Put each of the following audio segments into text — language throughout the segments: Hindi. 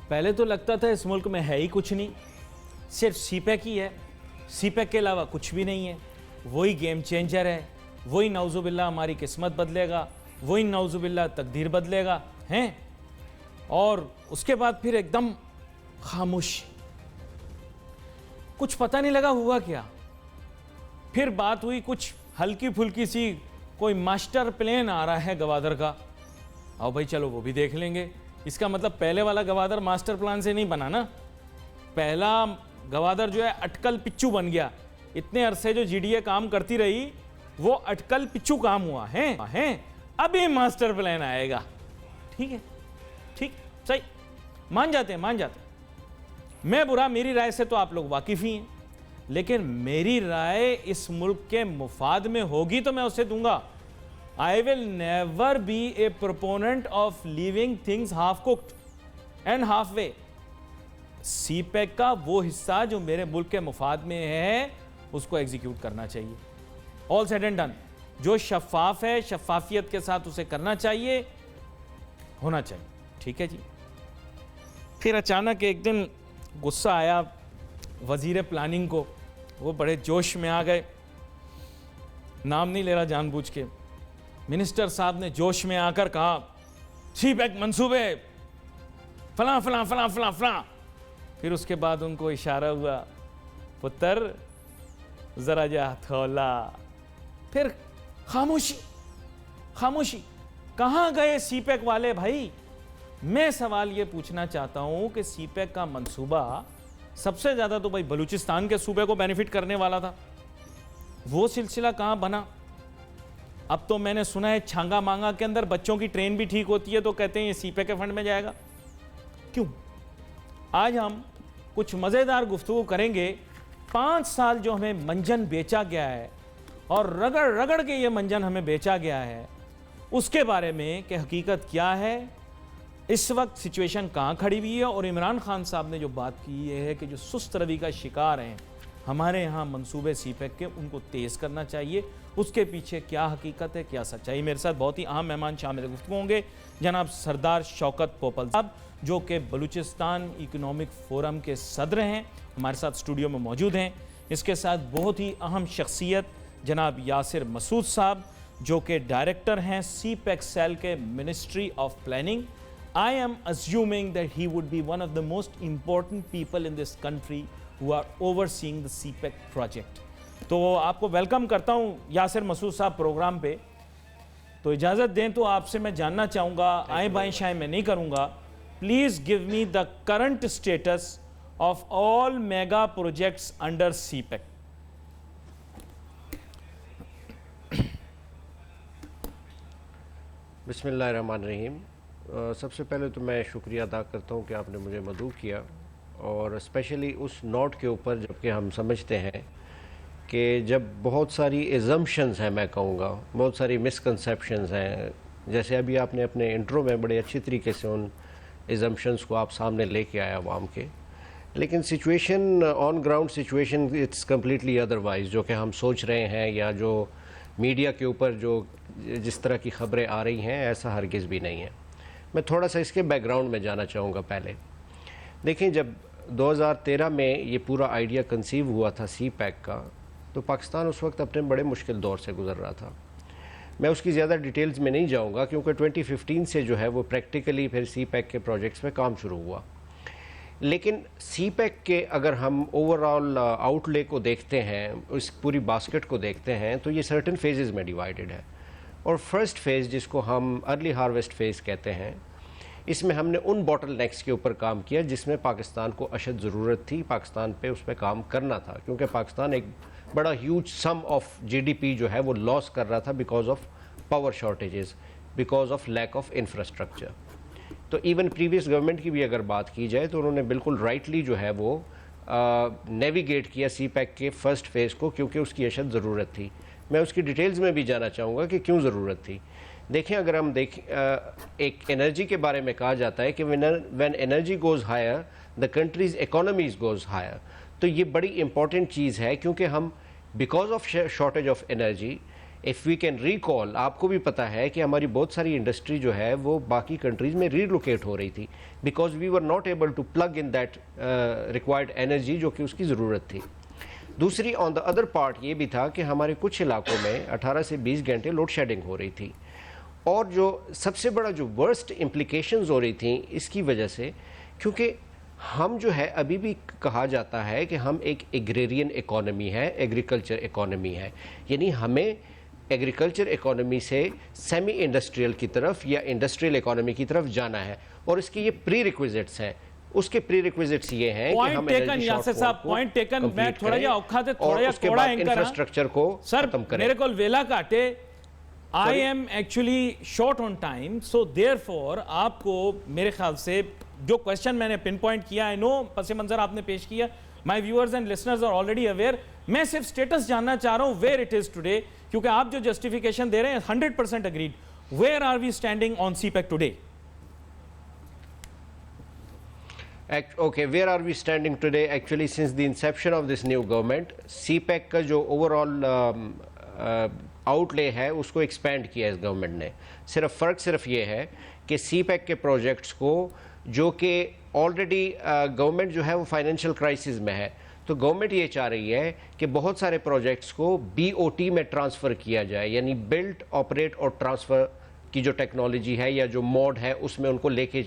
पहले तो लगता था इस मुल्क में है ही कुछ नहीं, सिर्फ सीपैक ही है, सीपैक के अलावा कुछ भी नहीं है। वही गेम चेंजर है, वही नाउजुबिल्ला हमारी किस्मत बदलेगा, वही नाउजुबिल्ला तकदीर बदलेगा हैं। और उसके बाद फिर एकदम खामोश, कुछ पता नहीं लगा हुआ क्या। फिर बात हुई कुछ हल्की फुल्की सी, कोई मास्टर प्लान आ रहा है गवादर का, आओ भाई चलो वो भी देख लेंगे। इसका मतलब पहले वाला गवादर मास्टर प्लान से नहीं बना ना, पहला गवादर जो है अटकल पिच्चू बन गया। इतने अरसे जो जीडीए काम करती रही वो अटकल पिच्चू काम हुआ है। अभी मास्टर प्लान आएगा। ठीक है, ठीक, सही, मान जाते हैं। मैं बुरा, मेरी राय से तो आप लोग वाकिफ ही हैं, लेकिन मेरी राय इस मुल्क के मुफाद में होगी तो मैं उसे दूंगा। I will never be A proponent of leaving things half cooked and half way. CPEC का वो हिस्सा जो मेरे मुल्क के मुफाद में है उसको एग्जीक्यूट करना चाहिए। ऑल सेड एंड डन, जो शफाफ है शफाफियत के साथ उसे करना चाहिए, होना चाहिए। ठीक है जी। फिर अचानक एक दिन गुस्सा आया वजीर प्लानिंग को, वो बड़े जोश में आ गए, नाम नहीं ले रहा जानबूझ के। मिनिस्टर साहब ने जोश में आकर कहा सीपैक मंसूबे फलां फलां फलां फलां फलां। फिर उसके बाद उनको इशारा हुआ, पुत्र जरा जा थोला। फिर खामोशी। कहां गए सीपैक वाले भाई? मैं सवाल ये पूछना चाहता हूं कि सीपैक का मंसूबा सबसे ज्यादा तो भाई बलूचिस्तान के सूबे को बेनिफिट करने वाला था, वो सिलसिला कहां बना? अब तो मैंने सुना है छांगा मांगा के अंदर बच्चों की ट्रेन भी ठीक होती है तो कहते हैं ये सीपैक के फंड में जाएगा। क्यों? आज हम कुछ मजेदार गुफ्तगू करेंगे। 5 साल जो हमें मंजन बेचा गया है और रगड़ रगड़ के ये मंजन हमें बेचा गया है, उसके बारे में कि हकीकत क्या है, इस वक्त सिचुएशन कहाँ खड़ी हुई है। और इमरान खान साहब ने जो बात की है कि जो सुस्त रवि का शिकार हैं हमारे यहाँ मंसूबे सीपैक के, उनको तेज़ करना चाहिए। उसके पीछे क्या हकीकत है, क्या सच्चाई। मेरे साथ बहुत ही अहम मेहमान शामिल गुफ्तगू होंगे। जनाब सरदार शौकत पोपल साहब जो कि बलूचिस्तान इकोनॉमिक फोरम के सदर हैं, हमारे साथ स्टूडियो में मौजूद हैं। इसके साथ बहुत ही अहम शख्सियत जनाब यासिर मसूद साहब जो कि डायरेक्टर हैं सीपैक सेल के ministry of planning. I am assuming that he would be one of the most important people in this country who are overseeing the CPEC project. तो आपको वेलकम करता हूं यासिर मसूद साहब प्रोग्राम पे। तो इजाज़त दें तो आपसे मैं जानना चाहूँगा, आए बाएं शाएं मैं नहीं करूँगा, please give me the current status of all mega projects under CPEC. बिस्मिल्लाहिर्रहमानिर्रहीम। सबसे पहले तो मैं शुक्रिया अदा करता हूँ कि आपने मुझे मदऊ किया, और स्पेशली उस नोट के ऊपर जबकि हम समझते हैं कि जब बहुत सारी एजम्पशंस हैं, मैं कहूँगा बहुत सारी मिसकंसेप्शंस हैं, जैसे अभी आपने अपने इंट्रो में बड़े अच्छी तरीके से उन एजम्पशंस को आप सामने लेके आया अवाम के, लेकिन situation on ground situation it's completely otherwise. जो कि हम सोच रहे हैं या जो मीडिया के ऊपर जो जिस तरह की ख़बरें आ रही हैं, ऐसा हरगिज़ भी नहीं है। मैं थोड़ा सा इसके बैकग्राउंड में जाना चाहूँगा। पहले देखें, जब 2013 में ये पूरा आइडिया कंसीव हुआ था सीपैक का, तो पाकिस्तान उस वक्त अपने बड़े मुश्किल दौर से गुज़र रहा था। मैं उसकी ज़्यादा डिटेल्स में नहीं जाऊँगा क्योंकि 2015 से जो है वो प्रैक्टिकली फिर सीपैक के प्रोजेक्ट्स में काम शुरू हुआ। लेकिन सीपैक के अगर हम ओवरऑल आउटले को देखते हैं, उस पूरी बास्केट को देखते हैं, तो ये सर्टेन फेजेस में डिवाइडेड है। और फर्स्ट फेज़ जिसको हम अर्ली हार्वेस्ट फेज़ कहते हैं, इसमें हमने उन बॉटल नेक्स के ऊपर काम किया जिसमें पाकिस्तान को अशद ज़रूरत थी, पाकिस्तान पे उस पर काम करना था, क्योंकि पाकिस्तान एक बड़ा ह्यूज सम ऑफ GDP जो है वो लॉस कर रहा था because of power shortages, because of lack of infrastructure. तो इवन प्रीवियस गवर्नमेंट की भी अगर बात की जाए तो उन्होंने बिल्कुल राइटली जो है वो नेविगेट किया सीपैक के फर्स्ट फेज़ को, क्योंकि उसकी अशद ज़रूरत थी। मैं उसकी डिटेल्स में भी जाना चाहूँगा कि क्यों ज़रूरत थी। देखें, अगर हम एक एनर्जी के बारे में कहा जाता है कि when energy goes higher the countries economies goes higher, तो ये बड़ी इंपॉर्टेंट चीज़ है, क्योंकि हम because of shortage of energy if we can recall, आपको भी पता है कि हमारी बहुत सारी इंडस्ट्री जो है वो बाकी कंट्रीज में रीलोकेट हो रही थी because we were not able to plug in that required energy जो कि उसकी ज़रूरत थी। दूसरी ऑन द अदर पार्ट ये भी था कि हमारे कुछ इलाकों में 18 से 20 घंटे लोड शेडिंग हो रही थी, और जो सबसे बड़ा जो वर्स्ट इम्प्लीकेशंस हो रही थी इसकी वजह से, क्योंकि हम जो है अभी भी कहा जाता है कि हम एक एग्रेरियन इकोनॉमी है, एग्रीकल्चर इकोनॉमी है, यानी हमें एग्रीकल्चर इकोनॉमी से सेमी इंडस्ट्रियल की तरफ या इंडस्ट्रियल इकोनॉमी की तरफ जाना है, और इसके ये प्री रिक्विजिट्स हैं। उसके प्री रिक्विजिट्स ये हैं कि हम टेकन यासिर साहब, पॉइंट टेकन। मैं थोड़ा या औखाते थोड़ा या कोड़ा एंकर इंफ्रास्ट्रक्चर को खत्म करें। मेरे को वेला काटे, I am actually short on time, so therefore आपको मेरे ख्याल से जो क्वेश्चन मैंने पिन पॉइंट किया, आई नो पस मंजर आपने पेश किया, my viewers and listeners are already aware. मैं सिर्फ स्टेटस जानना चाह रहा हूं वेयर इट इज टुडे, क्योंकि आप जो जस्टिफिकेशन दे रहे हैं 100% agreed. Where are we standing on CPEC today? Okay, where are we standing today? Actually, since the inception of this new government, CPEC का जो ओवरऑल आउटले है उसको एक्सपेंड किया इस गवर्नमेंट ने। फ़र्क सिर्फ ये है कि CPEC के प्रोजेक्ट्स को, जो कि ऑलरेडी गवर्नमेंट जो है वो फाइनेंशियल क्राइसिस में है, तो गवर्नमेंट ये चाह रही है कि बहुत सारे प्रोजेक्ट्स को BOT में ट्रांसफ़र किया जाए, यानी बिल्ट, ऑपरेट और ट्रांसफ़र की जो टेक्नोलॉजी है या जो मोड है उसमें उनको लेके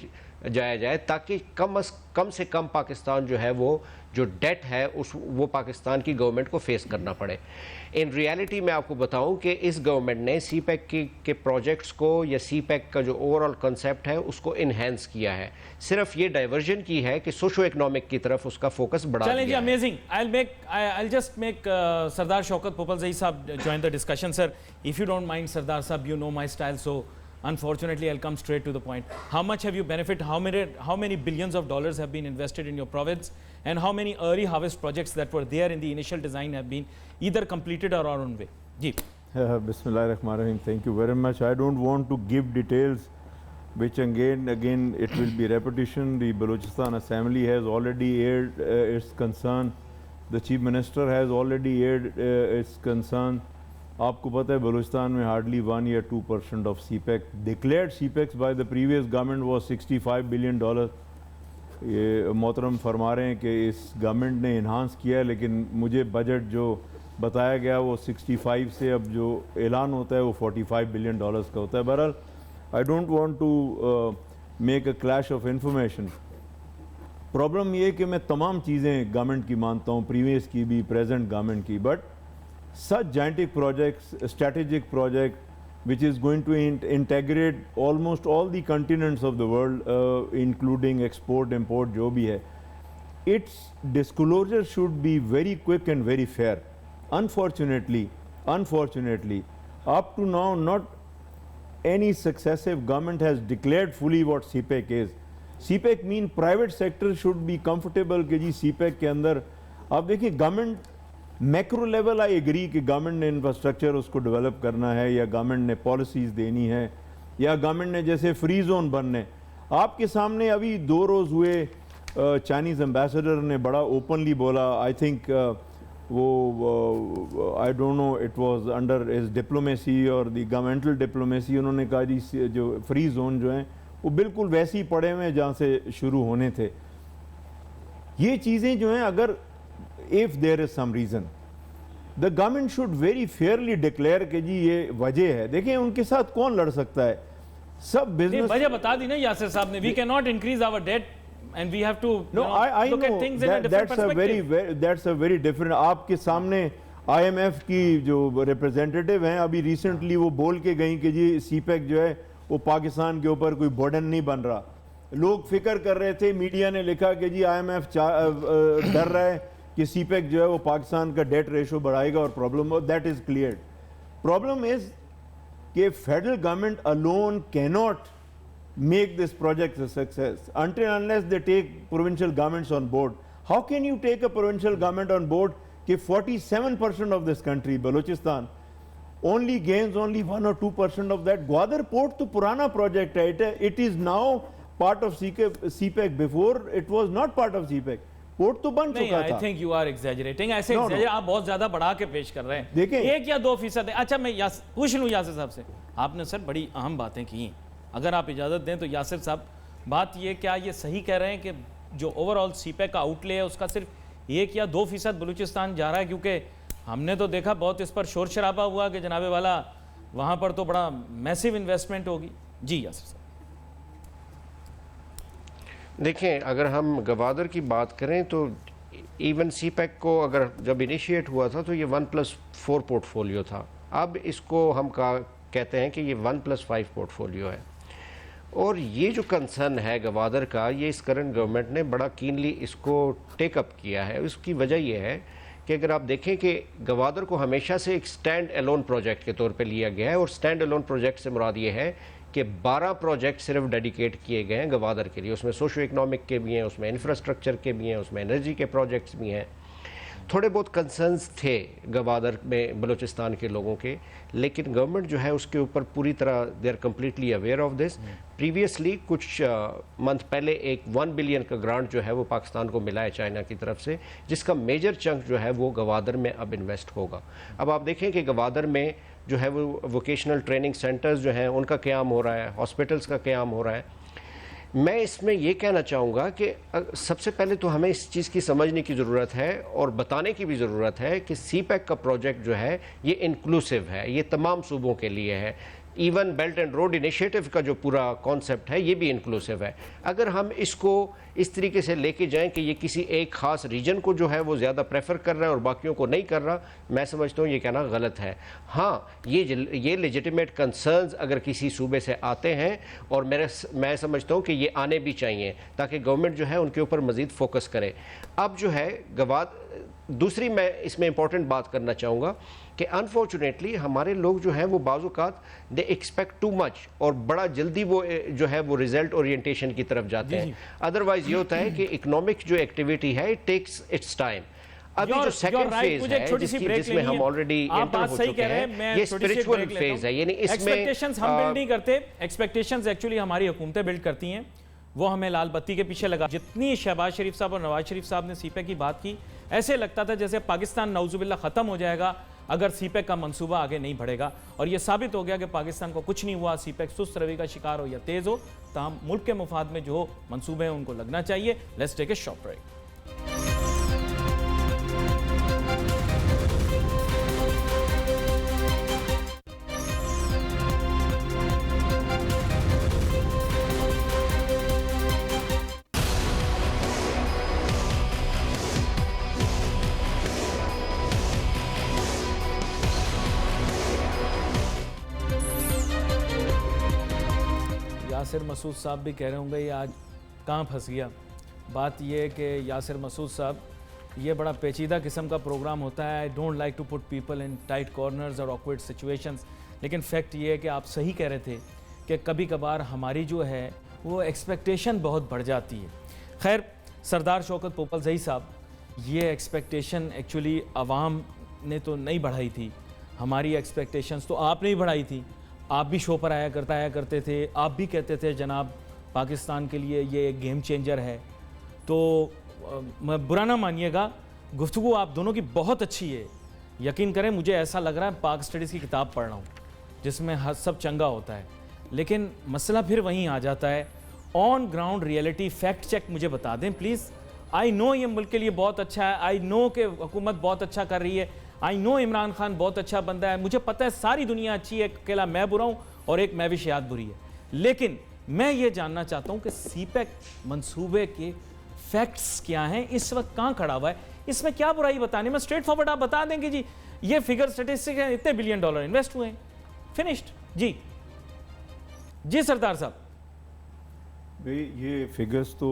जाया जाए, ताकि कम से कम पाकिस्तान जो है वो जो डेट है वो पाकिस्तान की गवर्नमेंट को फेस करना पड़े। इन रियलिटी मैं आपको बताऊं कि इस गवर्नमेंट ने CPEC के प्रोजेक्ट्स को या CPEC का जो ओवरऑल कंसेप्ट है उसको इन्हेंस किया है, सिर्फ ये डाइवर्जन की है कि सोशो इकोनॉमिक की तरफ उसका फोकस बढ़ा दिया है। चलें जी, अमेजिंग। I'll just make सरदार शौकत पोपलजई साहब join the discussion, sir. If you don't mind, सरदार साहब, you know my style, so unfortunately I'll come straight to the point. How much have you benefited? How many billions of dollars have been invested in your province, and how many early harvest projects that were there in the initial design have been either completed or are on way? Ji. Bismillahirrahmanirrahim. Thank you very much. I don't want to give details, which again it will be repetition. The Balochistan Assembly has already aired its concern. The Chief Minister has already aired its concern. आपको पता है बलूचिस्तान में हार्डली 1 या 2% of CPEC declared CPEC by the previous government was $65 billion. ये मोहतरम फरमा रहे हैं कि इस गवर्नमेंट ने इन्हांस किया है, लेकिन मुझे बजट जो बताया गया वो 65 से अब जो ऐलान होता है वो $45 बिलियन का होता है। बहरहाल I don't want to make a clash of information. Problem ये है कि मैं तमाम चीज़ें गवर्नमेंट की मानता हूँ, प्रीवियस की भी, प्रेजेंट गवर्नमेंट की, but such gigantic projects, strategic project, which is going to integrate almost all the continents of the world, including export, import, जो भी है, its disclosure should be very quick and very fair. Unfortunately, up to now, not any successive government has declared fully what CPEC is. CPEC mean private sector should be comfortable कि जी CPEC के अंदर, आप देखिए government macro level, I agree कि गवर्नमेंट ने इंफ्रास्ट्रक्चर उसको डेवलप करना है, या गवर्नमेंट ने पॉलिसीज़ देनी है, या गवर्नमेंट ने जैसे फ्री जोन बनने। आपके सामने अभी 2 रोज़ हुए, चाइनीज़ एम्बेसडर ने बड़ा ओपनली बोला, आई थिंक वो I don't know it was under is diplomacy और दी गवर्नमेंटल डिप्लोमेसी, उन्होंने कहा जी जो फ्री जोन जो हैं वो बिल्कुल वैसे ही पड़े हुए हैं जहाँ से शुरू होने थे। ये चीज़ें जो हैं, अगर if there is some reason, the government should very fairly declare कि जी ये वजह है। देखें उनके साथ कौन लड़ सकता है, सब बिजनेस वजह बता दी ना यासिर साहब ने, we cannot increase our debt and we have to look at things in a different perspective. That's a very different। आपके सामने IMF की जो रिप्रेजेंटेटिव हैं अभी रिसेंटली वो बोल के गई कि जी CPEC जो है वो पाकिस्तान के ऊपर कोई बर्डन नहीं बन रहा। लोग फिक्र कर रहे थे, मीडिया ने लिखा कि जी IMF डर रहा है कि CPEC जो है वो पाकिस्तान का डेट रेशो बढ़ाएगा और problem, that is clear. Problem is कि federal government alone cannot make this project a success until unless they take provincial governments on board. How can you take a provincial government on board कि 47% of this country, Balochistan, only gains only 1 or 2% of that? Gwadar port तो पुराना प्रोजेक्ट है, it is now part of CPEC, before it was not part of CPEC. Port तो बन नहीं, चुका आई था। Think you are exaggerating. ऐसे No, no. exaggerate- आप बहुत ज्यादा बढ़ा के पेश कर रहे हैं। देखिए। 1 या 2% है। अच्छा, मैं पूछ लूं यासिर साहब से, आपने सर बड़ी अहम बातें की हैं, अगर आप इजाजत दें तो यासिर साहब, बात ये, क्या ये सही कह रहे हैं कि जो ओवरऑल सीपैक का आउटले है उसका सिर्फ 1 या 2% बलूचिस्तान जा रहा है? क्योंकि हमने तो देखा बहुत इस पर शोर शराबा हुआ कि जनाबे वाला वहां पर तो बड़ा मैसिव इन्वेस्टमेंट होगी। जी यासिर साहब। देखें, अगर हम गवादर की बात करें तो इवन सीपैक को अगर जब इनिशिएट हुआ था तो ये 1+4 पोर्टफोलियो था। अब इसको हम कहते हैं कि ये 1+5 पोर्टफोलियो है। और ये जो कंसर्न है गवादर का, ये इस करंट गवर्नमेंट ने बड़ा कीनली इसको टेकअप किया है। उसकी वजह यह है कि अगर आप देखें कि गवादर को हमेशा से एक स्टैंड एलोन प्रोजेक्ट के तौर पे लिया गया है, और स्टैंड एलोन प्रोजेक्ट से मुराद ये है कि 12 प्रोजेक्ट सिर्फ डेडिकेट किए गए हैं गवादर के लिए। उसमें सोशो इकोनॉमिक के भी हैं, उसमें इंफ्रास्ट्रक्चर के भी हैं, उसमें एनर्जी के प्रोजेक्ट्स भी हैं। थोड़े बहुत कंसर्न्स थे गवादर में बलूचिस्तान के लोगों के, लेकिन गवर्नमेंट जो है उसके ऊपर पूरी तरह they are completely aware of this. Previously कुछ मंथ पहले एक 1 बिलियन का ग्रांट जो है वो पाकिस्तान को मिला है चाइना की तरफ से, जिसका मेजर चंक जो है वो गवादर में अब इन्वेस्ट होगा। अब आप देखें कि गवादर में जो है वो वोकेशनल ट्रेनिंग सेंटर्स जो हैं उनका क़याम हो रहा है, हॉस्पिटल्स का क़याम हो रहा है। मैं इसमें ये कहना चाहूँगा कि सबसे पहले तो हमें इस चीज़ की समझने की ज़रूरत है और बताने की भी ज़रूरत है कि सीपैक का प्रोजेक्ट जो है ये इंक्लूसिव है, ये तमाम सूबों के लिए है। Even belt and road initiative का जो पूरा कॉन्सेप्ट है ये भी इंक्लूसिव है। अगर हम इसको इस तरीके से लेके जाएं कि ये किसी एक ख़ास रीजन को जो है वो ज़्यादा प्रेफर कर रहा है और बाकियों को नहीं कर रहा, मैं समझता हूँ ये कहना गलत है। हाँ, ये लेजिटिमेट कंसर्न्स अगर किसी सूबे से आते हैं, और मैं समझता हूँ कि ये आने भी चाहिए ताकि गवर्नमेंट जो है उनके ऊपर मज़ीद फोकस करे। अब जो है दूसरी मैं इसमें इंपॉर्टेंट बात करना चाहूँगा कि अनफॉर्चुनेटली हमारे लोग जो हैं वो बाज़-औक़ात दे एक्सपेक्ट टू मच, और बड़ा जल्दी वो जो है वो रिजल्ट ओरिएंटेशन की तरफ जाते हैं। अदरवाइज ये होता है कि इकोनॉमिक जो एक्टिविटी है इट टेक्स इट्स टाइम। अभी जो सेकंड फेज है जिसमें हम ऑलरेडी एंटर हो चुके हैं, ये स्पिरिचुअल फेज है। यानी इसमें एक्सपेक्टेशंस हम बिल्ड नहीं करते, एक्सपेक्टेशंस एक्चुअली हमारी हुकूमतें बिल्ड करती हैं, वो हमें लाल बत्ती के पीछे लगा। जितनी शहबाज शरीफ साहब और नवाज शरीफ साहब ने सीपैक की बात की, ऐसे लगता था जैसे पाकिस्तान नौजुबिल्ला खत्म हो जाएगा अगर सीपैक का मंसूबा आगे नहीं बढ़ेगा, और यह साबित हो गया कि पाकिस्तान को कुछ नहीं हुआ। सीपैक सुस्त रवि का शिकार हो या तेज हो, ताहम मुल्क के मुफाद में जो मंसूबे हैं उनको लगना चाहिए। Let's take a short break. Yasir Masood sahab भी कह रहे होंगे ये आज कहाँ फंस गया। बात यह है कि यासिर मसूद साहब, ये बड़ा पेचीदा किस्म का प्रोग्राम होता है। I don't like to put people in tight corners और ऑकवर्ड सिचुएशंस, लेकिन फैक्ट ये है कि आप सही कह रहे थे कि कभी कभार हमारी जो है वो एक्सपेक्टेशन बहुत बढ़ जाती है। खैर, सरदार शौकत पोपलजई साहब, ये एक्सपेक्टेशन एक्चुअली अवाम ने तो नहीं बढ़ाई थी, हमारी एक्सपेक्टेशंस तो आपने ही बढ़ाई थी। आप भी शो पर आया करते थे, आप भी कहते थे जनाब पाकिस्तान के लिए ये एक गेम चेंजर है। तो बुरा ना मानिएगा, गुफ्तगू आप दोनों की बहुत अच्छी है। यकीन करें, मुझे ऐसा लग रहा है पाक स्टडीज़ की किताब पढ़ रहा हूँ जिसमें हर सब चंगा होता है, लेकिन मसला फिर वहीं आ जाता है। On ground reality fact check मुझे बता दें प्लीज़। आई नो ये मुल्क के लिए बहुत अच्छा है, आई नो कि हुकूमत बहुत अच्छा कर रही है, आई नो इमरान खान बहुत अच्छा बंदा है, मुझे पता है सारी दुनिया अच्छी है, अकेला मैं बुरा हूँ और एक मैविशियात बुरी है। लेकिन मैं ये जानना चाहता हूँ कि सीपैक मंसूबे के फैक्ट्स क्या हैं, इस वक्त कहाँ खड़ा हुआ है, इसमें क्या बुराई बताने में। स्ट्रेट फॉरवर्ड आप बता देंगे जी ये फिगर स्टेटिस्टिक है, इतने बिलियन डॉलर इन्वेस्ट हुए हैं, फिनिश्ड। जी सरदार साहब। भाई ये फिगर्स तो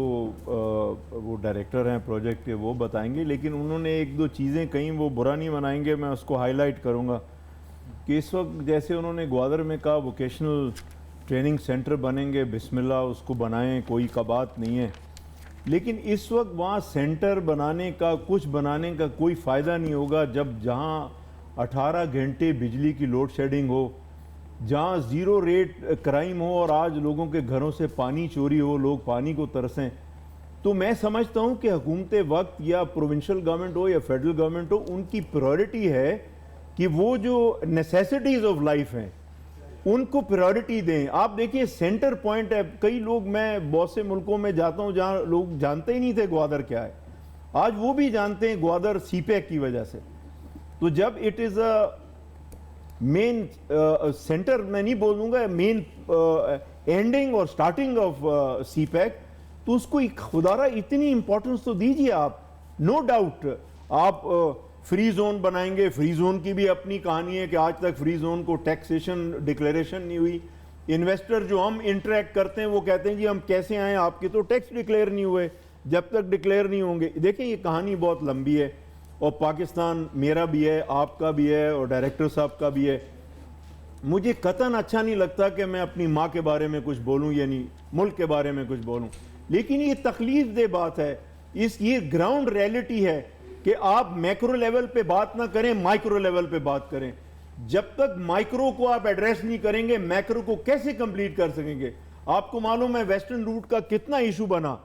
वो डायरेक्टर हैं प्रोजेक्ट के, वो बताएंगे, लेकिन उन्होंने एक दो चीज़ें कहीं वो बुरा नहीं मनाएंगे, मैं उसको हाईलाइट करूंगा कि इस वक्त जैसे उन्होंने ग्वादर में कहा वोकेशनल ट्रेनिंग सेंटर बनेंगे, बिस्मिल्लाह उसको बनाएं, कोई का बात नहीं है। लेकिन इस वक्त वहाँ सेंटर बनाने का, कुछ बनाने का कोई फ़ायदा नहीं होगा जब जहाँ 18 घंटे बिजली की लोड शेडिंग हो, जहाँ ज़ीरो रेट क्राइम हो और आज लोगों के घरों से पानी चोरी हो, लोग पानी को तरसें। तो मैं समझता हूं कि हुकूमत वक्त या प्रोविंशियल गवर्नमेंट हो या फेडरल गवर्नमेंट हो, उनकी प्रायोरिटी है कि वो जो नेसेसिटीज ऑफ लाइफ हैं उनको प्रायोरिटी दें। आप देखिए सेंटर पॉइंट है, कई लोग, मैं बहुत से मुल्कों में जाता हूं जहां लोग जानते ही नहीं थे ग्वादर क्या है, आज वो भी जानते हैं ग्वादर सीपैक की वजह से। तो जब it is a main centre, मैं नहीं बोलूँगा मेन एंडिंग और स्टार्टिंग ऑफ सीपैक, तो उसको खुदारा इतनी इंपॉर्टेंस तो दीजिए आप। नो डाउट आप फ्री जोन बनाएंगे, फ्री जोन की भी अपनी कहानी है कि आज तक फ्री जोन को टैक्सेशन डिक्लेरेशन नहीं हुई। इन्वेस्टर जो हम इंटरेक्ट करते हैं वो कहते हैं जी हम कैसे आए, आपके तो टैक्स डिक्लेयर नहीं हुए, जब तक डिक्लेयर नहीं होंगे। देखिए ये कहानी बहुत लंबी है और पाकिस्तान मेरा भी है, आपका भी है और डायरेक्टर साहब का भी है। मुझे कतन अच्छा नहीं लगता कि मैं अपनी माँ के बारे में कुछ बोलूँ, यानी मुल्क के बारे में कुछ बोलूँ, लेकिन ये तकलीफ दे बात है। ये ग्राउंड रियलिटी है कि आप मैक्रो लेवल पे बात ना करें, माइक्रो लेवल पे बात करें। जब तक माइक्रो को आप एड्रेस नहीं करेंगे, मैक्रो को कैसे कंप्लीट कर सकेंगे? आपको मालूम है वेस्टर्न रूट का कितना इशू बना,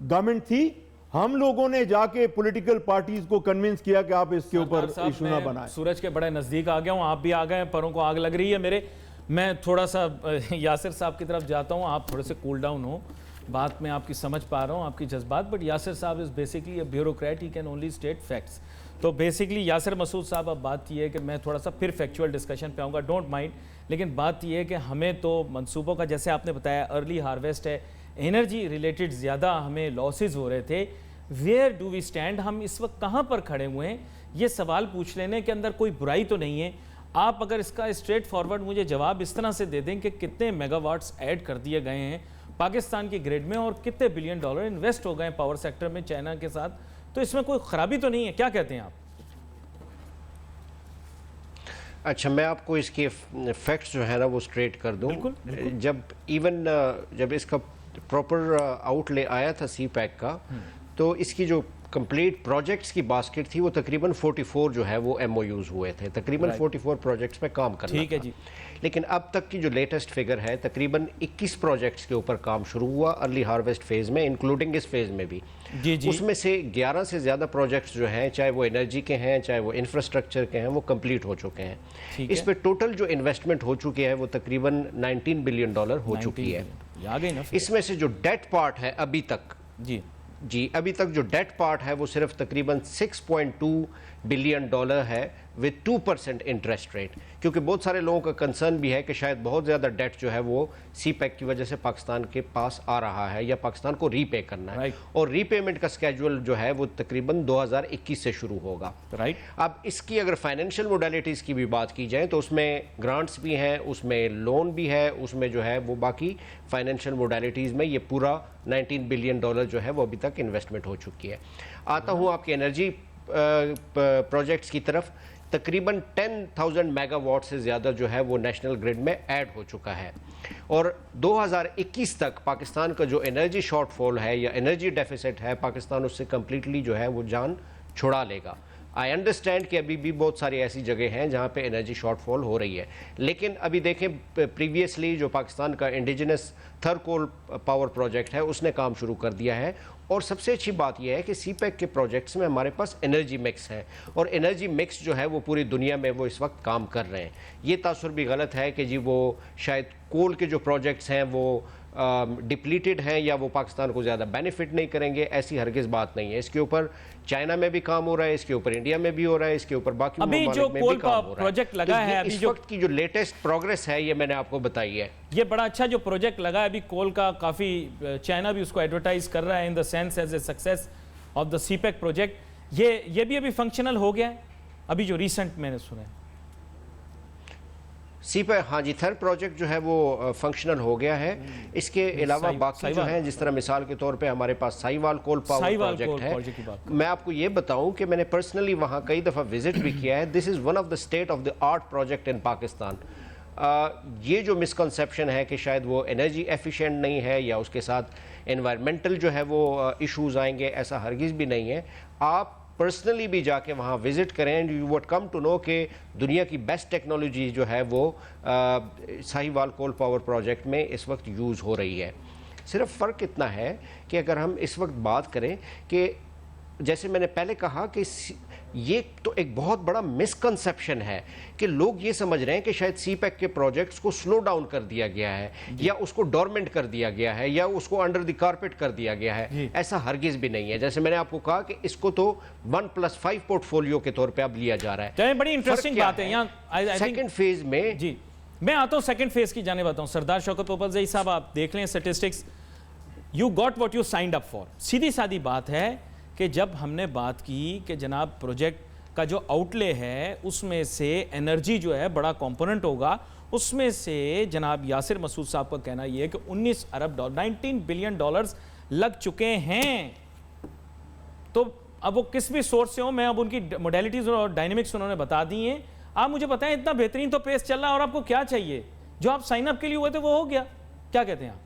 गवर्नमेंट थी, हम लोगों ने जाके पॉलिटिकल पार्टीज को कन्विंस किया कि आप इसके ऊपर इशू ना बनाएं। सूरज के बड़े नजदीक आ गया हूं, आप भी आ गए, पैरों को आग लग रही है मेरे। मैं थोड़ा सा यासिर साहब की तरफ जाता हूं, आप थोड़े से कूल डाउन हो, बात में आपकी समझ पा रहा हूं, आपकी जज्बात, बट यासिर साहब is basically a bureaucrat, he can only state facts. तो बेसिकली यासिर मसूद साहब, अब बात यह है कि मैं थोड़ा सा फिर फैक्चुअल डिस्कशन पे आऊँगा, डोंट माइंड, लेकिन बात यह है कि हमें तो मंसूबों का, जैसे आपने बताया अर्ली हार्वेस्ट है, एनर्जी रिलेटेड ज़्यादा हमें लॉसेज हो रहे थे, वेयर डू वी स्टैंड, हम इस वक्त कहाँ पर खड़े हुए हैं, ये सवाल पूछ लेने के अंदर कोई बुराई तो नहीं है। आप अगर इसका स्ट्रेट फॉरवर्ड मुझे जवाब इस तरह से दे दें कि कितने मेगावाट्स ऐड कर दिए गए हैं पाकिस्तान की ग्रिड में और कितने बिलियन डॉलर इन्वेस्ट हो गए हैं पावर सेक्टर में चाइना के साथ, तो इसमें कोई खराबी तो नहीं है, क्या कहते हैं आप? अच्छा, मैं आपको इसके फैक्ट्स जो है ना वो स्ट्रेट कर दूं। बिल्कुल। जब इसका प्रॉपर आउटले आया था सी पैक का, तो इसकी जो कंप्लीट प्रोजेक्ट्स की बास्केट थी वो तकरीबन 44 जो है वो MOUs हुए थे, तकरीबन 44 प्रोजेक्ट्स पे काम करना ठीक है था। जी। लेकिन अब तक की जो लेटेस्ट फिगर है, तकरीबन 21 प्रोजेक्ट्स के ऊपर काम शुरू हुआ अर्ली हार्वेस्ट फेज में, इंक्लूडिंग इस फेज में भी। जी। उसमें से 11 से ज़्यादा प्रोजेक्ट्स जो हैं, चाहे वो एनर्जी के हैं चाहे वो इंफ्रास्ट्रक्चर के हैं, वो कंप्लीट हो चुके हैं। इस पे टोटल जो इन्वेस्टमेंट हो चुकी है वो तकरीबन $19 बिलियन हो चुकी है। आ गई ना। इसमें से जो डेट पार्ट है अभी तक, अभी तक जो डेट पार्ट है वो सिर्फ तकरीबन $6.2 बिलियन है विद 2% इंटरेस्ट रेट, क्योंकि बहुत सारे लोगों का कंसर्न भी है कि शायद बहुत ज़्यादा डेट जो है वो सी पैक की वजह से पाकिस्तान के पास आ रहा है या पाकिस्तान को रीपे करना है, और रीपेमेंट का स्केड्यूल जो है वो तकरीबन 2021 से शुरू होगा। अब इसकी अगर फाइनेंशियल मोडालिटीज़ की भी बात की जाए तो उसमें ग्रांट्स भी हैं, उसमें लोन भी है, उसमें जो है वो बाकी फाइनेंशियल मोडालिटीज़ में ये पूरा $19 बिलियन जो है वो अभी तक इन्वेस्टमेंट हो चुकी है। आता हूँ आपकी एनर्जी प्रोजेक्ट्स की तरफ। तकरीबन 10,000 मेगावाट से ज़्यादा जो है वो नेशनल ग्रिड में ऐड हो चुका है, और 2021 तक पाकिस्तान का जो एनर्जी शॉर्टफॉल है या एनर्जी डेफिसिट है, पाकिस्तान उससे कम्प्लीटली जो है वो जान छुड़ा लेगा। आई अंडरस्टैंड कि अभी भी बहुत सारी ऐसी जगह हैं जहाँ पे एनर्जी शॉर्टफॉल हो रही है, लेकिन अभी देखें प्रीवियसली जो पाकिस्तान का indigenous third coal power project है उसने काम शुरू कर दिया है, और सबसे अच्छी बात यह है कि सी पैक के प्रोजेक्ट्स में हमारे पास एनर्जी मिक्स है, और एनर्जी मिक्स जो है वो पूरी दुनिया में वो इस वक्त काम कर रहे हैं। ये तासुर भी गलत है कि जी वो शायद कोल के जो प्रोजेक्ट्स हैं वो डिप्लीटेड हैं या वो पाकिस्तान को ज़्यादा बेनिफिट नहीं करेंगे, ऐसी हरगिज़ बात नहीं है। इसके ऊपर चाइना में भी काम हो रहा है, इसके ऊपर इंडिया में भी हो रहा है, इसके ऊपर बाकी अभी जो कोल का प्रोजेक्ट लगा है, अभी इस वक्त की जो लेटेस्ट प्रोग्रेस है ये मैंने आपको बताई है। ये बड़ा अच्छा जो प्रोजेक्ट लगा है अभी कोल का, काफ़ी चाइना भी उसको एडवर्टाइज कर रहा है in the sense as a success of the CPEC project. ये भी अभी फंक्शनल हो गया है, अभी जो रिसेंट मैंने सुना है सीपैक। हाँ जी, थर्ड प्रोजेक्ट जो है वो फंक्शनल हो गया है। इसके अलावा बाकी जो हैं, जिस तरह मिसाल के तौर पे हमारे पास साहिवाल कोल पावर प्रोजेक्ट है, मैं आपको ये बताऊं कि मैंने पर्सनली वहाँ कई दफ़ा विजिट भी किया है। This is one of the state of the art project in Pakistan. ये जो मिसकंसेप्शन है कि शायद वो एनर्जी एफिशिएंट नहीं है या उसके साथ एनवायरमेंटल जो है वो इश्यूज़ आएंगे, ऐसा हरगिज़ भी नहीं है। आप पर्सनली भी जाके वहाँ विज़िट करें and you would come to know कि दुनिया की बेस्ट टेक्नोलॉजी जो है वो साहिवाल कोल पावर प्रोजेक्ट में इस वक्त यूज़ हो रही है। सिर्फ फ़र्क इतना है कि अगर हम इस वक्त बात करें कि जैसे मैंने पहले कहा कि ये तो एक बहुत बड़ा मिसकंसेप्शन है कि लोग ये समझ रहे हैं कि शायद सीपैक के प्रोजेक्ट्स को स्लो डाउन कर दिया गया है या उसको डोरमेंट कर दिया गया है या उसको अंडर द कारपेट कर दिया गया है। ऐसा हरगिज भी नहीं है। जैसे मैंने आपको कहा कि इसको तो 1+5 पोर्टफोलियो के तौर पे अब लिया जा रहा है। बड़ी इंटरेस्टिंग बात है यहाँ सेकंड फेज में। जी, मैं आता हूँ सेकंड फेज की जाने बताऊँ। सरदार शौकत पोपलजई साहब, आप देख लें statistics, you got what you signed up for. सीधी सादी बात है कि जब हमने बात की कि जनाब प्रोजेक्ट का जो आउटले है उसमें से एनर्जी जो है बड़ा कंपोनेंट होगा, उसमें से जनाब यासिर मसूद साहब का कहना यह है कि 19 अरब डॉलर 19 बिलियन डॉलर्स लग चुके हैं। तो अब वो किस भी सोर्स से हो, मैं अब उनकी मोडेलिटीज और डायनेमिक्स उन्होंने बता दी हैं। आप मुझे बताएं, इतना बेहतरीन तो पेस चल रहा है और आपको क्या चाहिए? जो आप साइन अप के लिए हुए थे वो हो गया, क्या कहते हैं आप?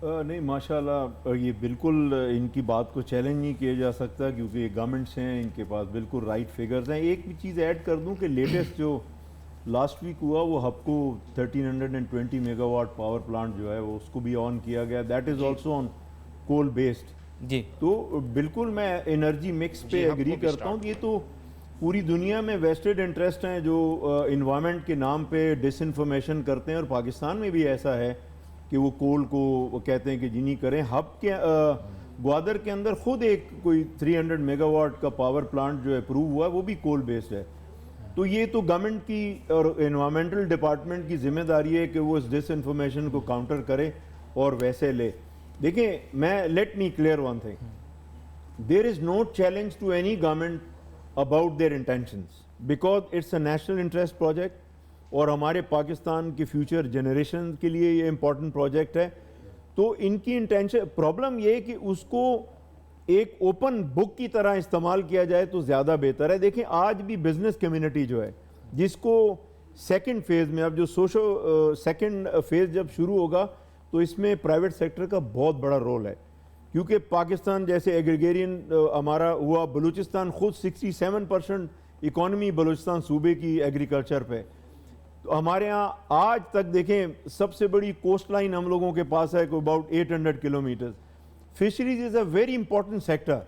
नहीं माशाल्लाह, ये बिल्कुल इनकी बात को चैलेंज नहीं किया जा सकता क्योंकि ये गवर्नमेंट्स हैं, इनके पास बिल्कुल राइट फिगर्स हैं। एक भी चीज़ ऐड कर दूं कि लेटेस्ट जो लास्ट वीक हुआ वो हबको 1320 मेगावाट पावर प्लांट जो है वो उसको भी ऑन किया गया, that is also on coal based जी। तो बिल्कुल मैं एनर्जी मिक्स पे एग्री करता हूँ कि ये तो पूरी दुनिया में वेस्टेड इंटरेस्ट हैं जो इन्वायरमेंट के नाम पे डिसइंफॉर्मेशन करते हैं, और पाकिस्तान में भी ऐसा है कि वो कोल को वो कहते हैं कि जी नहीं करें। हब के ग्वादर के अंदर खुद एक कोई 300 मेगावाट का पावर प्लांट जो अप्रूव हुआ है वो भी कोल बेस्ड है। तो ये तो गवर्नमेंट की और एनवायरमेंटल डिपार्टमेंट की जिम्मेदारी है कि वो इस डिसइंफॉर्मेशन को काउंटर करे और वैसे ले। देखिए, मैं let me clear one thing, there is no challenge to any government about their intentions because it's a national interest project और हमारे पाकिस्तान के फ्यूचर जनरेशन के लिए ये इम्पोर्टेंट प्रोजेक्ट है। तो इनकी इंटेंशन, प्रॉब्लम ये है कि उसको एक ओपन बुक की तरह इस्तेमाल किया जाए तो ज़्यादा बेहतर है। देखिए, आज भी बिजनेस कम्युनिटी जो है जिसको सेकंड फेज़ में, अब जो सेकंड फेज़ जब शुरू होगा तो इसमें प्राइवेट सेक्टर का बहुत बड़ा रोल है क्योंकि पाकिस्तान जैसे एग्रीगेरियन हमारा हुआ, बलूचिस्तान खुद 67% इकॉनमी बलूचिस्तान सूबे की एग्रीकल्चर पे। तो हमारे यहाँ आज तक देखें सबसे बड़ी कोस्ट लाइन हम लोगों के पास है about 800 kilometre. Fisheries is a very important sector,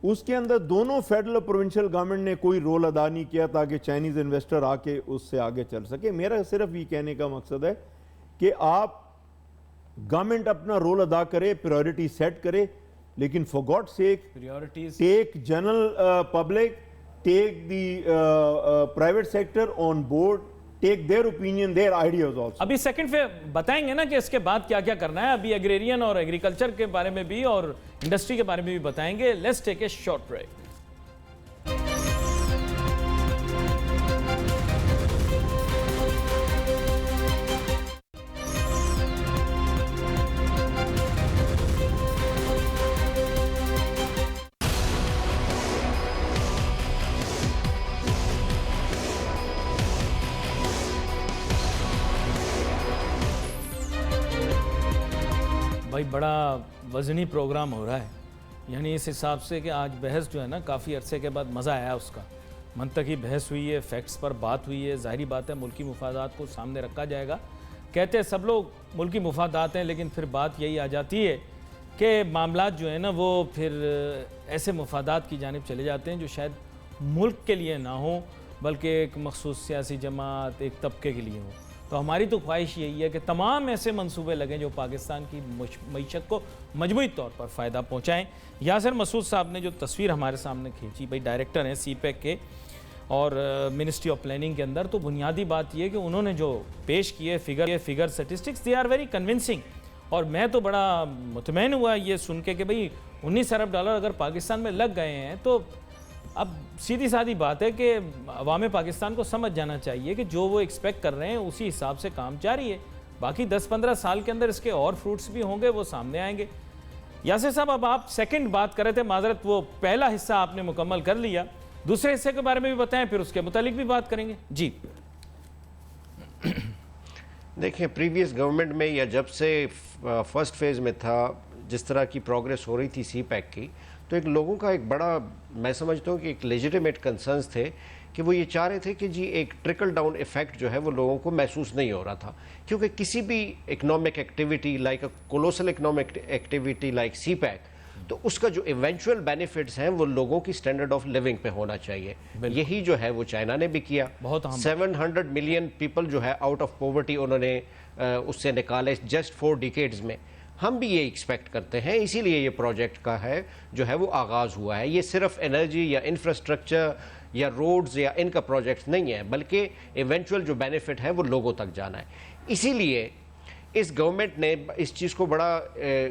उसके अंदर दोनों फेडरल और प्रोविंशियल गवर्नमेंट ने कोई रोल अदा नहीं किया ताकि चाइनीज़ इन्वेस्टर आके उससे आगे चल सके। मेरा सिर्फ ये कहने का मकसद है कि आप गवर्नमेंट अपना रोल अदा करे, प्रायोरिटी सेट करे, लेकिन for God sake priorities take general public, take the private sector on board, take their opinion, their ideas also. अभी सेकंड पे बताएंगे ना कि इसके बाद क्या क्या करना है। अभी एग्रेरियन और एग्रीकल्चर के बारे में भी और इंडस्ट्री के बारे में भी बताएंगे। Let's take a short break. भाई बड़ा वज़नी प्रोग्राम हो रहा है, यानी इस हिसाब से कि आज बहस जो है ना काफ़ी अरसे के बाद मज़ा आया उसका। मंतकी बहस हुई है, फैक्ट्स पर बात हुई है। ज़ाहिरी बात है मुल्की मुफादात को सामने रखा जाएगा। कहते हैं सब लोग मुल्की मुफादात हैं, लेकिन फिर बात यही आ जाती है कि मामलात जो है ना वो फिर ऐसे मुफादात की जानिब चले जाते हैं जो शायद मुल्क के लिए ना हो बल्कि एक मखसूस सियासी जमात, एक तबके के लिए हो। तो हमारी तो ख्वाहिश यही है कि तमाम ऐसे मंसूबे लगें जो पाकिस्तान की मईशत को मजमूई तौर पर फ़ायदा पहुँचाएँ। यासिर मसूद साहब ने जो तस्वीर हमारे सामने खींची, भाई डायरेक्टर हैं सीपैक के और मिनिस्ट्री ऑफ प्लानिंग के अंदर, तो बुनियादी बात यह है कि उन्होंने जो पेश किए figure statistics, they are very convincing. और मैं तो बड़ा मुतमईन हुआ ये सुन के कि भाई 19 अरब डॉलर अगर पाकिस्तान में लग गए हैं तो अब सीधी सादी बात है कि अवाम पाकिस्तान को समझ जाना चाहिए कि जो वो एक्सपेक्ट कर रहे हैं उसी हिसाब से काम जारी है। बाकी 10-15 साल के अंदर इसके और फ्रूट्स भी होंगे, वो सामने आएंगे। यासिर साहब, अब आप सेकंड बात कर रहे थे, माजरत वो पहला हिस्सा आपने मुकम्मल कर लिया, दूसरे हिस्से के बारे में भी बताएं, फिर उसके मुतालिक भी बात करेंगे। जी देखिए, प्रीवियस गवर्नमेंट में या जब से फर्स्ट फेज़ में था, जिस तरह की प्रोग्रेस हो रही थी सीपैक की, तो एक लोगों का एक बड़ा, मैं समझता हूँ कि एक लेजिटिमेट कंसर्न्स थे कि वो ये चाह रहे थे कि जी एक ट्रिकल डाउन इफेक्ट जो है वो लोगों को महसूस नहीं हो रहा था, क्योंकि किसी भी इकोनॉमिक एक्टिविटी लाइक अ colossal economic activity like CPEC, तो उसका जो इवेंचुअल बेनिफिट्स हैं वो लोगों की स्टैंडर्ड ऑफ लिविंग पे होना चाहिए। यही जो है वो चाइना ने भी किया। बहुत अहम। 700 मिलियन पीपल जो है आउट ऑफ पॉवर्टी उन्होंने उससे निकाले जस्ट 4 डिकेड्स में। हम भी ये एक्सपेक्ट करते हैं, इसीलिए ये प्रोजेक्ट का है जो है वो आगाज़ हुआ है। ये सिर्फ एनर्जी या इंफ्रास्ट्रक्चर या रोड्स या इनका प्रोजेक्ट नहीं है, बल्कि इवेंचुअल जो बेनिफिट है वो लोगों तक जाना है। इसीलिए इस गवर्नमेंट ने इस चीज़ को बड़ा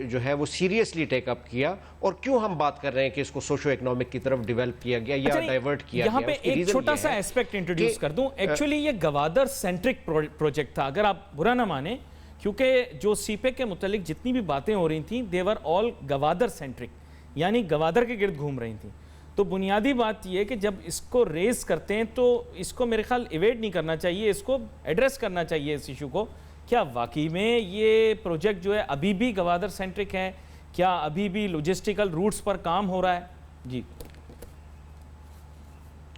जो है वो सीरियसली टेकअप किया। और क्यों हम बात कर रहे हैं कि इसको सोशो इकोनॉमिक की तरफ डेवलप किया गया या डाइवर्ट किया यहाँ गया, पे एक छोटा सा एस्पेक्ट इंट्रोड्यूस कर दूं। एक्चुअली ये गवादर सेंट्रिक प्रोजेक्ट था, अगर आप बुरा ना माने, क्योंकि जो सीपेक के मुतालिक जितनी भी बातें हो रही थी देवर ऑल गवादर सेंट्रिक, यानी गवादर के गिर्द घूम रही थी। तो बुनियादी बात यह कि जब इसको रेज करते हैं तो इसको मेरे ख्याल इवेट नहीं करना चाहिए, इसको एड्रेस करना चाहिए इस इशू को। क्या वाकई में ये प्रोजेक्ट जो है अभी भी गवादर सेंट्रिक है? क्या अभी भी लॉजिस्टिकल रूट्स पर काम हो रहा है? जी,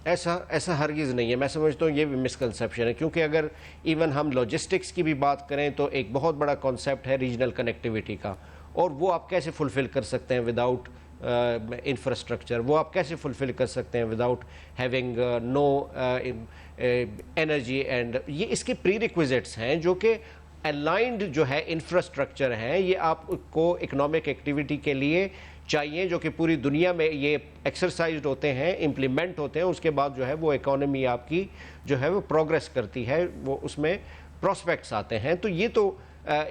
ऐसा हरगिज़ नहीं है। मैं समझता हूँ ये भी मिसकंसेप्शन है, क्योंकि अगर इवन हम लॉजिस्टिक्स की भी बात करें तो एक बहुत बड़ा कॉन्सेप्ट है रीजनल कनेक्टिविटी का, और वो आप कैसे फुलफ़िल कर सकते हैं विदाउट इंफ्रास्ट्रक्चर, वो आप कैसे फुलफ़िल कर सकते हैं without having no energy and ये इसके प्री रिक्विजिट्स हैं जो कि अलाइंड जो है इंफ्रास्ट्रक्चर हैं, ये आपको इकोनॉमिक एक्टिविटी के लिए चाहिए, जो कि पूरी दुनिया में ये एक्सरसाइज होते हैं, इम्प्लीमेंट होते हैं। उसके बाद जो है वो इकोनॉमी आपकी जो है वो प्रोग्रेस करती है, वो उसमें प्रॉस्पेक्ट्स आते हैं। तो ये तो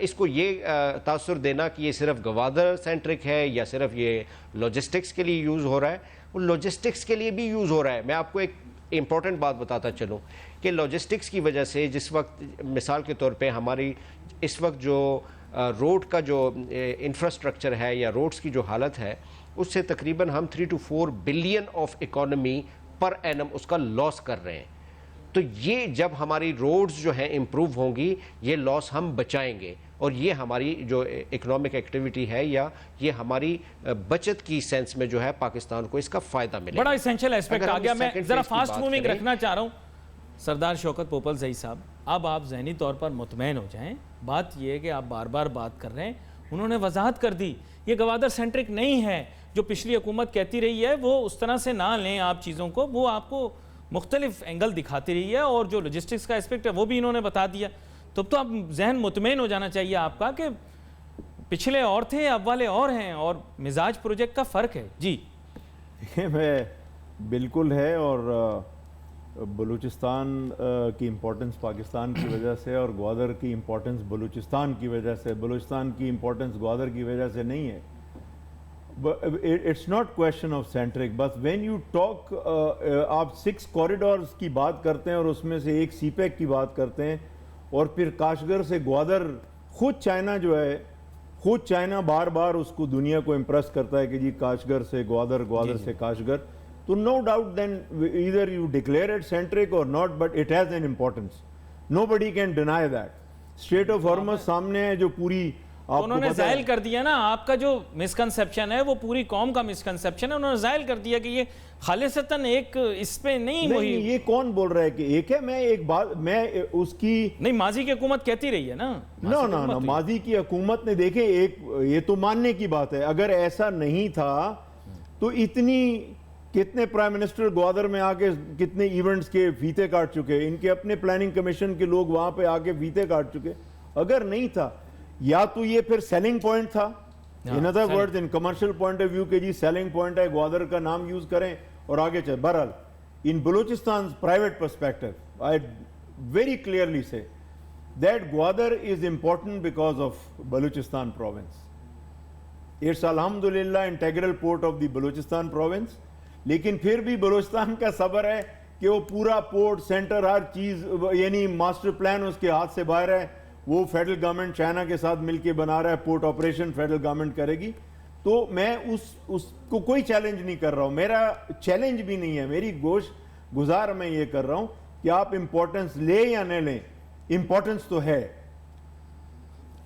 इसको ये तासुर देना कि ये सिर्फ गवादर सेंट्रिक है या सिर्फ ये लॉजिस्टिक्स के लिए यूज़ हो रहा है, वो लॉजिस्टिक्स के लिए भी यूज़ हो रहा है। मैं आपको एक इम्पॉर्टेंट बात बताता चलूँ कि लॉजिस्टिक्स की वजह से जिस वक्त मिसाल के तौर पे हमारी इस वक्त जो रोड का जो इंफ्रास्ट्रक्चर है या रोड्स की जो हालत है, उससे तकरीबन हम 3 to 4 billion of economy per annum उसका लॉस कर रहे हैं। तो ये जब हमारी रोड्स जो हैं इम्प्रूव होंगी, ये लॉस हम बचाएंगे, और ये हमारी जो इकोनॉमिक एक्टिविटी है या ये हमारी बचत की सेंस में जो है पाकिस्तान को इसका फ़ायदा मिलेगा। बड़ा इसेंशियल एस्पेक्ट आ गया। मैं ज़रा फास्ट मूविंग करें, रखना चाह रहा हूँ। सरदार शौकत पोपलजई साहब, अब आप ज़हनी तौर पर मुतमैन हो जाएं। बात यह है कि आप बार बार बात कर रहे हैं, उन्होंने वजाहत कर दी ये गवादर सेंट्रिक नहीं है। जो पिछली हुकूमत कहती रही है वो उस तरह से ना लें आप चीज़ों को, वो आपको मुख्तलिफ एंगल दिखाती रही है, और जो लॉजिस्टिक्स का एस्पेक्ट है वो भी इन्होंने बता दिया। तो अब आप जहन मुतमैन हो जाना चाहिए आपका कि पिछले और थे, अब वाले और हैं, और मिजाज प्रोजेक्ट का फ़र्क है। जी, मैं बिल्कुल है, और बलूचिस्तान की इम्पोर्टेंस पाकिस्तान की वजह से और ग्वादर की इम्पोर्टेंस बलूचिस्तान की वजह से, बलूचिस्तान की इम्पोर्टेंस ग्वादर की वजह से नहीं है। It's not question of centric, बस व्हेन यू टॉक, आप 6 कॉरिडोर्स की बात करते हैं और उसमें से एक सीपैक की बात करते हैं, और फिर काशगर से ग्वादर, खुद चाइना जो है, खुद चाइना बार बार उसको दुनिया को इम्प्रेस करता है कि जी काशगर से ग्वादर, ग्वादर से काशगर। तो no doubt then either you declare it centric or not, but it has an importance, nobody can deny that. Strait of Hormuz सामने है जो पूरी उन्होंने जाहिल कर दिया ना, आपका जो मिसकंसेप्शन है वो पूरी कौम का मिसकंसेप्शन है। उन्होंने जाहिल कर दिया कि ये खालिसतन एक इस पे नहीं वही। ये कौन बोल रहा है कि एक है? मैं एक बात, मैं उसकी नहीं, माजी की हुकूमत कहती रही है ना। ना माजी की हुकूमत ने, देखे, एक ये तो मानने की बात है, अगर ऐसा नहीं था तो इतनी कितने प्राइम मिनिस्टर ग्वादर में आके कितने इवेंट्स के फीते काट चुके, इनके अपने प्लानिंग कमीशन के लोग वहां पे आके फीते काट चुके। अगर नहीं था, या तो ये फिर सेलिंग पॉइंट था, in other words, in commercial point of view के जी सेलिंग पॉइंट है, ग्वादर का नाम यूज करें और आगे चले। बहरहाल in Balochistan private perspective, I very clearly say that Gwadar is important because of Balochistan province. It's अल्हम्दुलिल्लाह integral part of the Balochistan province, लेकिन फिर भी बलूचिस्तान का सबर है कि वो पूरा पोर्ट सेंटर, हर चीज, यानी मास्टर प्लान उसके हाथ से बाहर है। वो फेडरल गवर्नमेंट चाइना के साथ मिलकर बना रहा है, पोर्ट ऑपरेशन फेडरल गवर्नमेंट करेगी। तो मैं उसको कोई चैलेंज नहीं कर रहा हूं, मेरा चैलेंज भी नहीं है, मेरी गुजार मैं ये कर रहा हूं कि आप इंपॉर्टेंस ले या न लें, इंपॉर्टेंस तो है।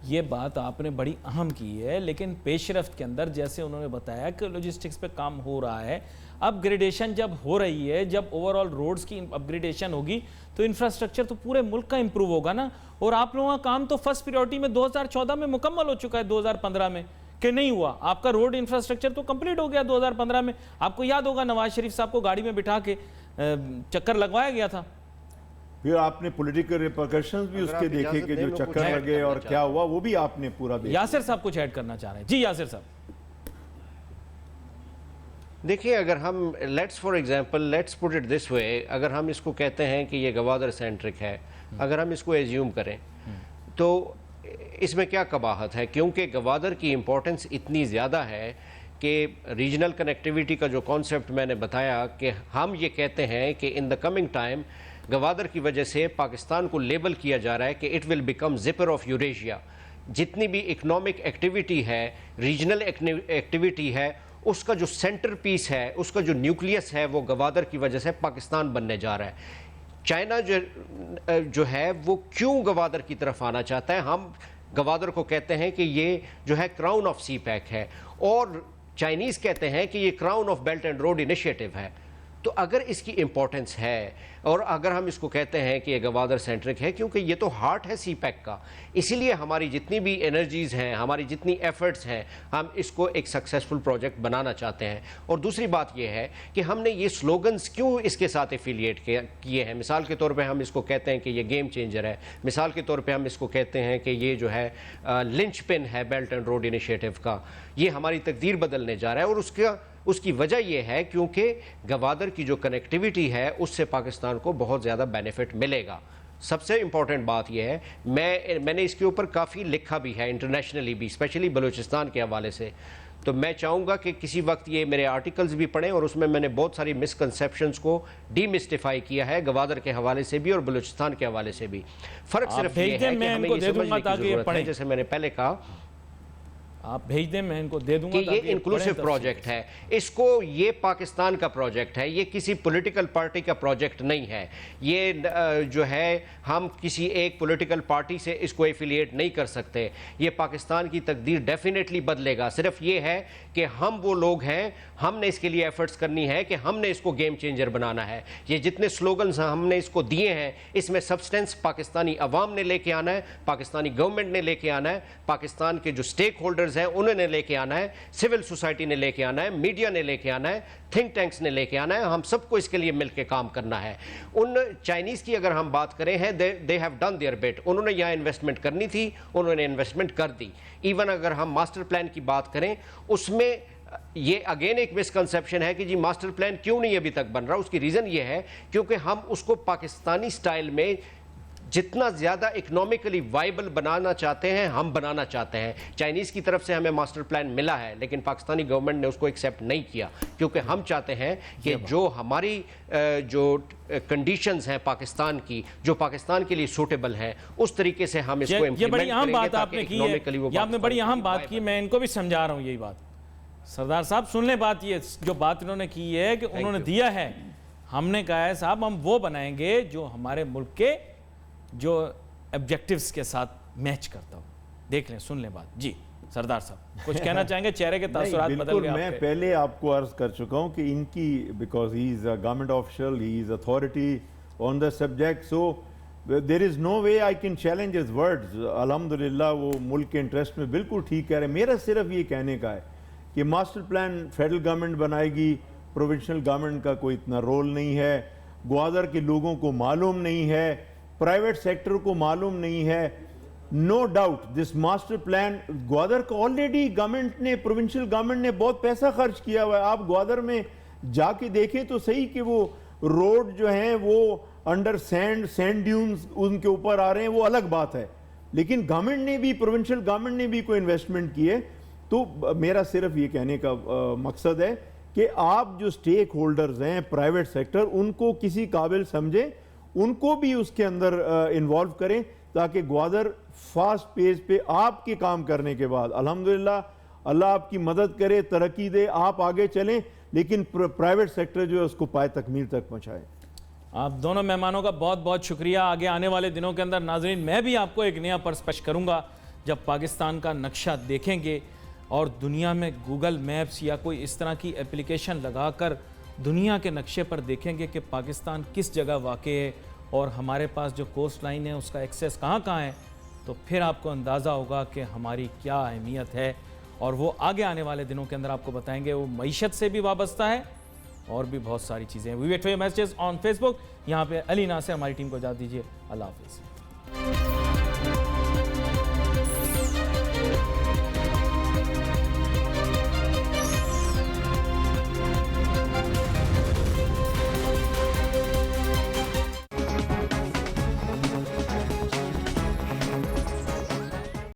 ये बात आपने बड़ी अहम की है, लेकिन पेशरफ्त के अंदर जैसे उन्होंने बताया कि लॉजिस्टिक्स पे काम हो रहा है, अपग्रेडेशन जब हो रही है, जब ओवरऑल रोड्स की अपग्रेडेशन होगी तो इंफ्रास्ट्रक्चर तो पूरे मुल्क का इंप्रूव होगा ना। और आप लोगों का काम तो फर्स्ट प्रायोरिटी में 2014 में मुकम्मल हो चुका है, 2015 में कि नहीं हुआ? आपका रोड इंफ्रास्ट्रक्चर तो कंप्लीट हो गया 2015 में। आपको याद होगा नवाज शरीफ साहब को गाड़ी में बिठा के चक्कर लगवाया गया था। फिर आपने पॉलिटिकल रिपरकशंस भी उसके देखे कि जो चक्कर लगे और क्या हुआ वो भी आपने पूरा देखा। यासिर साहब कुछ ऐड करना चाह रहे हैं। जी यासिर साहब। देखिए, अगर हम let's for example let's put it this way, अगर हम इसको कहते हैं कि ये गवादर सेंट्रिक है, अगर हम इसको एज्यूम करें तो इसमें क्या कबाहत है? क्योंकि गवादर की इम्पोर्टेंस इतनी ज़्यादा है कि रीजनल कनेक्टिविटी का जो कॉन्सेप्ट मैंने बताया कि हम ये कहते हैं कि in the coming time Gwadar की वजह से पाकिस्तान को लेबल किया जा रहा है कि it will become zipper of Eurasia. जितनी भी इकोनॉमिक एक्टिविटी है, रीजनल एक्टिविटी है, उसका जो सेंटर पीस है, उसका जो न्यूक्लियस है, वो गवादर की वजह से पाकिस्तान बनने जा रहा है। चाइना जो है वो क्यों गवादर की तरफ आना चाहता है? हम गवादर को कहते हैं कि ये जो है क्राउन ऑफ सी पैक है, और चाइनीज़ कहते हैं कि ये crown of belt and road initiative है। तो अगर इसकी इम्पोर्टेंस है और अगर हम इसको कहते हैं कि ये गवादर सेंट्रिक है, क्योंकि ये तो हार्ट है सी पैक का, इसीलिए हमारी जितनी भी एनर्जीज़ हैं, हमारी जितनी एफर्ट्स हैं, हम इसको एक सक्सेसफुल प्रोजेक्ट बनाना चाहते हैं। और दूसरी बात ये है कि हमने ये स्लोगन्स क्यों इसके साथ एफिलिएट किए हैं। मिसाल के तौर पे हम इसको कहते हैं कि ये गेम चेंजर है, मिसाल के तौर पे हम इसको कहते हैं कि ये जो है लिंच पिन है बेल्ट एंड रोड इनिशिएटिव का, ये हमारी तकदीर बदलने जा रहा है। और उसकी वजह यह है क्योंकि गवादर की जो कनेक्टिविटी है उससे पाकिस्तान को बहुत ज़्यादा बेनिफिट मिलेगा। सबसे इम्पॉर्टेंट बात यह है, मैंने इसके ऊपर काफ़ी लिखा भी है इंटरनेशनली भी, स्पेशली बलूचिस्तान के हवाले से। तो मैं चाहूँगा कि किसी वक्त ये मेरे आर्टिकल्स भी पढ़ें, और उसमें मैंने बहुत सारी मिसकंसेप्शंस को डीमिस्टिफाई किया है, गवादर के हवाले से भी और बलूचिस्तान के हवाले से भी। फ़र्क सिर्फ ये है कि हमें ये समझने की ज़रूरत है, जैसे मैंने पहले कहा, आप भेज दें, मैं इनको दे दूंगा कि ये इंक्लूसिव प्रोजेक्ट है। इसको ये पाकिस्तान का प्रोजेक्ट है, ये किसी पॉलिटिकल पार्टी का प्रोजेक्ट नहीं है। ये जो है हम किसी एक पॉलिटिकल पार्टी से इसको एफिलिएट नहीं कर सकते। ये पाकिस्तान की तकदीर डेफिनेटली बदलेगा। सिर्फ ये है कि हम वो लोग हैं, हमने इसके लिए एफर्ट्स करनी है कि हमने इसको गेम चेंजर बनाना है। ये जितने स्लोगन्स हमने इसको दिए हैं, इसमें सब्सटेंस पाकिस्तानी अवाम ने लेके आना है, पाकिस्तानी गवर्नमेंट ने लेके आना है, पाकिस्तान के जो स्टेक होल्डर्स हैं उन्होंने लेके आना है, सिविल सोसाइटी ने लेके आना है, मीडिया ने लेके आना है, थिंक टैंक्स ने लेके आना है। हम सबको इसके लिए मिलकर काम करना है। उन चाइनीज़ की अगर हम बात करें हैं, they have done there bit. उन्होंने यहाँ इन्वेस्टमेंट करनी थी, उन्होंने इन्वेस्टमेंट कर दी। इवन अगर हम मास्टर प्लान की बात करें, उसमें ये अगेन एक मिसकंसेप्शन है कि जी मास्टर प्लान क्यों नहीं अभी तक बन रहा। उसकी रीज़न ये है क्योंकि हम उसको पाकिस्तानी स्टाइल में जितना ज़्यादा इकोनॉमिकली वाइबल बनाना चाहते हैं, हम बनाना चाहते हैं। चाइनीज़ की तरफ से हमें मास्टर प्लान मिला है, लेकिन पाकिस्तानी गवर्नमेंट ने उसको एक्सेप्ट नहीं किया, क्योंकि हम चाहते हैं कि जो हमारी जो कंडीशंस हैं पाकिस्तान की, जो पाकिस्तान के लिए सूटेबल हैं, उस तरीके से हम इसको ये बड़ी अहम बात आपने की है, ये आपने बड़ी अहम बात की, मैं इनको भी समझा रहा हूँ यही बात। सरदार साहब सुन ले बात, ये जो बात इन्होंने की है कि उन्होंने दिया है, हमने कहा है साहब हम वो बनाएंगे जो हमारे मुल्क के जो ऑब्जेक्टिव्स के साथ मैच करता हो। देख लें, सुन लें बात। जी सरदार साहब कुछ कहना चाहेंगे? चेहरे के तासुरात बदल गए। मैं पहले आपको अर्ज कर चुका हूं कि इनकी, because he is a government official, he is authority on the subject, so there is no way I can challenge his words. अल्हम्दुलिल्लाह वो मुल्क के इंटरेस्ट में बिल्कुल ठीक कह रहे हैं। मेरा सिर्फ ये कहने का है कि मास्टर प्लान फेडरल गवर्नमेंट बनाएगी, प्रोविंशियल गवर्नमेंट का कोई इतना रोल नहीं है, ग्वादर के लोगों को मालूम नहीं है, प्राइवेट सेक्टर को मालूम नहीं है। No doubt this master plan, Gwadar का ऑलरेडी गवर्नमेंट ने, प्रोविंशियल गवर्नमेंट ने बहुत पैसा खर्च किया हुआ है। आप ग्वादर में जाके देखें तो सही कि वो रोड जो हैं वो अंडर सैंड ड्यून्स उनके ऊपर आ रहे हैं, वो अलग बात है, लेकिन गवर्नमेंट ने भी, प्रोविंशियल गवर्नमेंट ने भी कोई इन्वेस्टमेंट की है। तो मेरा सिर्फ ये कहने का मकसद है कि आप जो स्टेक होल्डर्स हैं, प्राइवेट सेक्टर, उनको किसी काबिल समझें, उनको भी उसके अंदर इन्वॉल्व करें, ताकि ग्वादर फास्ट पेज पे आपके काम करने के बाद, अल्हम्दुलिल्लाह, अल्लाह आपकी मदद करे, तरक्की दे, आप आगे चलें, लेकिन प्राइवेट सेक्टर जो है उसको पाए तकमील तक पहुँचाएं। आप दोनों मेहमानों का बहुत बहुत शुक्रिया। आगे आने वाले दिनों के अंदर नाजरीन मैं भी आपको एक नया पर्सपेक्टिव करूंगा, जब पाकिस्तान का नक्शा देखेंगे और दुनिया में गूगल मैप्स या कोई इस तरह की एप्लीकेशन लगाकर दुनिया के नक्शे पर देखेंगे कि पाकिस्तान किस जगह वाक़ है और हमारे पास जो कोस्ट लाइन है उसका एक्सेस कहाँ कहाँ है, तो फिर आपको अंदाज़ा होगा कि हमारी क्या अहमियत है। और वो आगे आने वाले दिनों के अंदर आपको बताएंगे। वो मईशत से भी वाबस्ता है और भी बहुत सारी चीज़ें हैं। We wait for your messages on Facebook. यहाँ पे अली नासिर हमारी टीम को इजाज़त दीजिए। अल्लाह हाफिज़।